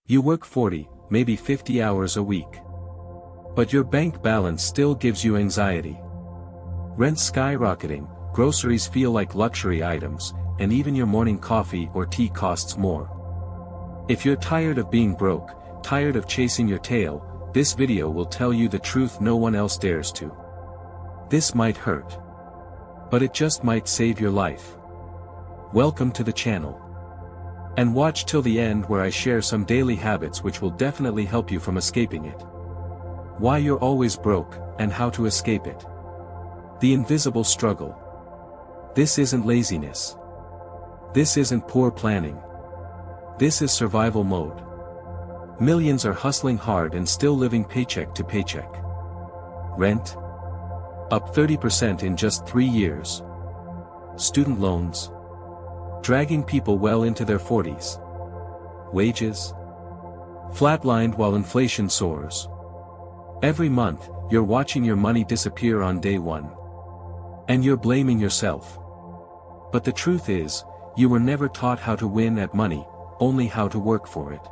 You work 40, maybe 50 hours a week. But your bank balance still gives you anxiety. Rent's skyrocketing, groceries feel like luxury items, and even your morning coffee or tea costs more. If you're tired of being broke, tired of chasing your tail, this video will tell you the truth no one else dares to. This might hurt. But it just might save your life. Welcome to the channel. And watch till the end where I share some daily habits which will definitely help you from escaping it. Why you're always broke, and how to escape it. The invisible struggle. This isn't laziness. This isn't poor planning. This is survival mode. Millions are hustling hard and still living paycheck to paycheck. Rent? Up 30% in just 3 years. Student loans? Dragging people well into their 40s. Wages? Flatlined while inflation soars. Every month, you're watching your money disappear on day one. And you're blaming yourself. But the truth is, you were never taught how to win at money, only how to work for it.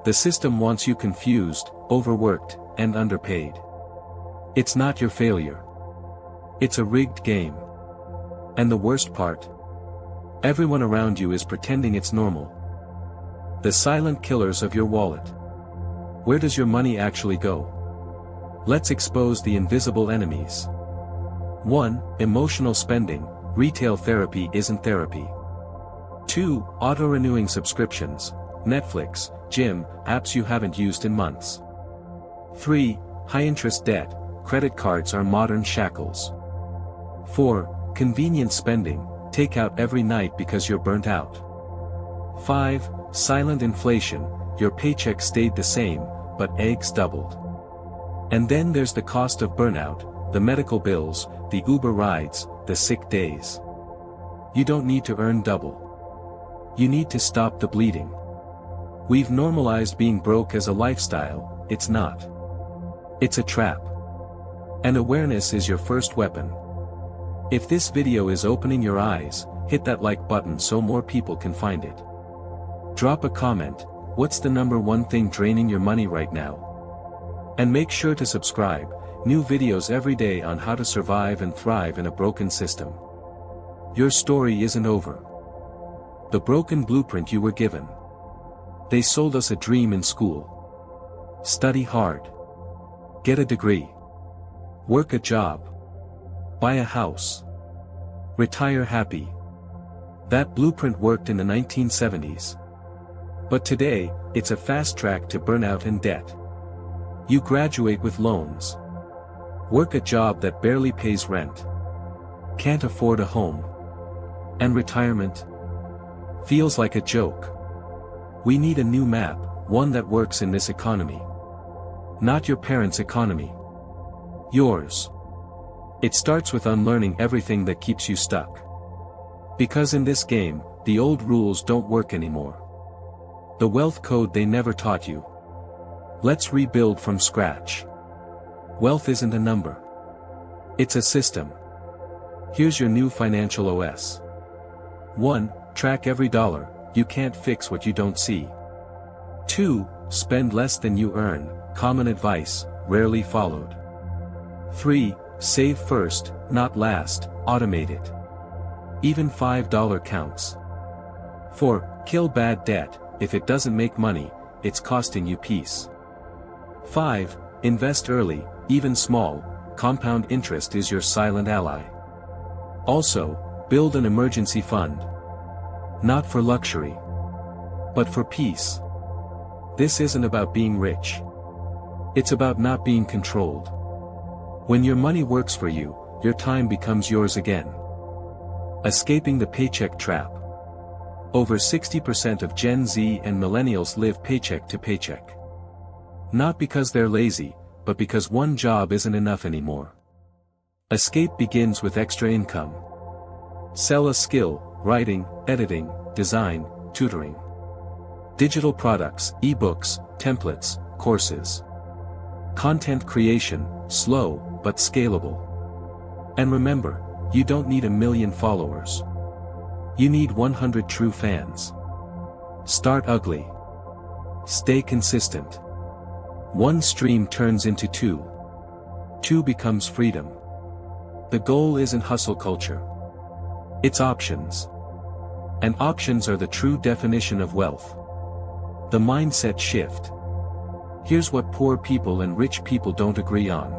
The system wants you confused, overworked, and underpaid. It's not your failure. It's a rigged game. And the worst part? Everyone around you is pretending it's normal. The silent killers of your wallet. Where does your money actually go? Let's expose the invisible enemies. 1. Emotional spending. Retail therapy isn't therapy. 2. Auto-renewing subscriptions. Netflix, gym, apps you haven't used in months. 3. High-interest debt. Credit cards are modern shackles. 4. Convenient spending. Take out every night because you're burnt out. 5. Silent inflation. Your paycheck stayed the same, but eggs doubled. And then there's the cost of burnout, the medical bills, the Uber rides, the sick days. You don't need to earn double. You need to stop the bleeding. We've normalized being broke as a lifestyle. It's not. It's a trap. And awareness is your first weapon. If this video is opening your eyes, hit that like button so more people can find it. Drop a comment, what's the #1 thing draining your money right now? And make sure to subscribe, new videos every day on how to survive and thrive in a broken system. Your story isn't over. The broken blueprint you were given. They sold us a dream in school. Study hard. Get a degree. Work a job. Buy a house. Retire happy. That blueprint worked in the 1970s. But today, it's a fast track to burnout and debt. You graduate with loans. Work a job that barely pays rent. Can't afford a home. And retirement? Feels like a joke. We need a new map, one that works in this economy. Not your parents' economy. Yours. It starts with unlearning everything that keeps you stuck. Because in this game, the old rules don't work anymore. The wealth code they never taught you. Let's rebuild from scratch. Wealth isn't a number. It's a system. Here's your new financial OS. 1. Track every dollar. You can't fix what you don't see. 2. Spend less than you earn. Common advice, rarely followed. 3. Save first, not last. Automate it. Even $5 counts. 4. Kill bad debt. If it doesn't make money, it's costing you peace. 5. Invest early, even small. Compound interest is your silent ally. Also, build an emergency fund. Not for luxury. But for peace. This isn't about being rich. It's about not being controlled. When your money works for you, your time becomes yours again. Escaping the paycheck trap. Over 60% of Gen Z and millennials live paycheck to paycheck. Not because they're lazy, but because one job isn't enough anymore. Escape begins with extra income. Sell a skill, writing, editing, design, tutoring. Digital products, ebooks, templates, courses. Content creation, slow, but scalable. And remember, you don't need 1 million followers. You need 100 true fans. Start ugly. Stay consistent. One stream turns into two. Two becomes freedom. The goal isn't hustle culture. It's options. And options are the true definition of wealth. The mindset shift. Here's what poor people and rich people don't agree on.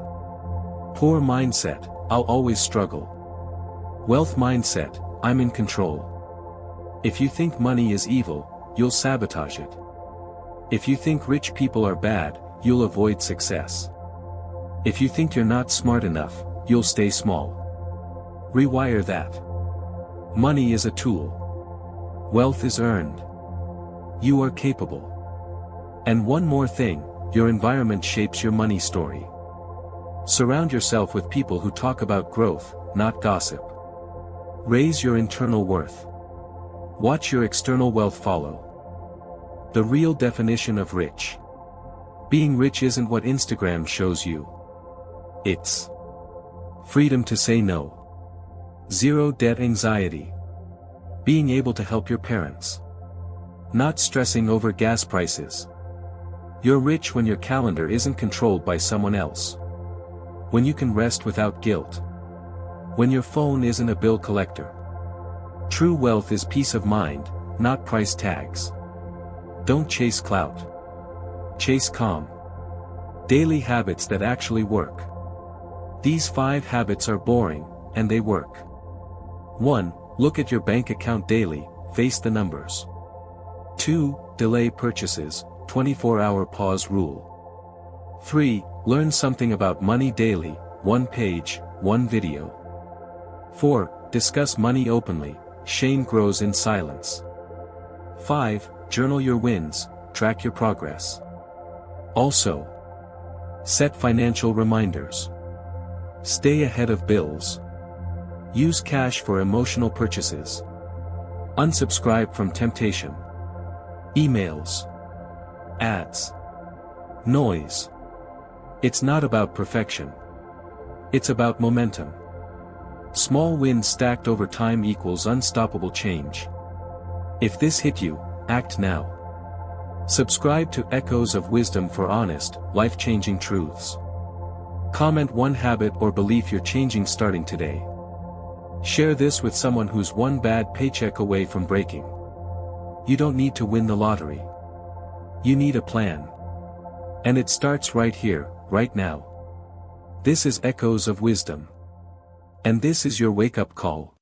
Poor mindset, I'll always struggle. Wealth mindset, I'm in control. If you think money is evil, you'll sabotage it. If you think rich people are bad, you'll avoid success. If you think you're not smart enough, you'll stay small. Rewire that. Money is a tool. Wealth is earned. You are capable. And one more thing, your environment shapes your money story. Surround yourself with people who talk about growth, not gossip. Raise your internal worth. Watch your external wealth follow. The real definition of rich. Being rich isn't what Instagram shows you. It's freedom to say no. Zero debt anxiety. Being able to help your parents. Not stressing over gas prices. You're rich when your calendar isn't controlled by someone else. When you can rest without guilt. When your phone isn't a bill collector. True wealth is peace of mind, not price tags. Don't chase clout. Chase calm. Daily habits that actually work. These 5 habits are boring, and they work. 1. Look at your bank account daily, face the numbers. 2. Delay purchases, 24-hour pause rule. 3. Learn something about money daily, 1 page, 1 video. 4. Discuss money openly, shame grows in silence. 5. Journal your wins, track your progress. Also, set financial reminders. Stay ahead of bills. Use cash for emotional purchases. Unsubscribe from temptation. Emails. Ads. Noise. It's not about perfection. It's about momentum. Small wins stacked over time equals unstoppable change. If this hit you, act now. Subscribe to Echoes of Wisdom for honest, life-changing truths. Comment one habit or belief you're changing starting today. Share this with someone who's one bad paycheck away from breaking. You don't need to win the lottery. You need a plan. And it starts right here, right now. This is Echoes of Wisdom. And this is your wake-up call.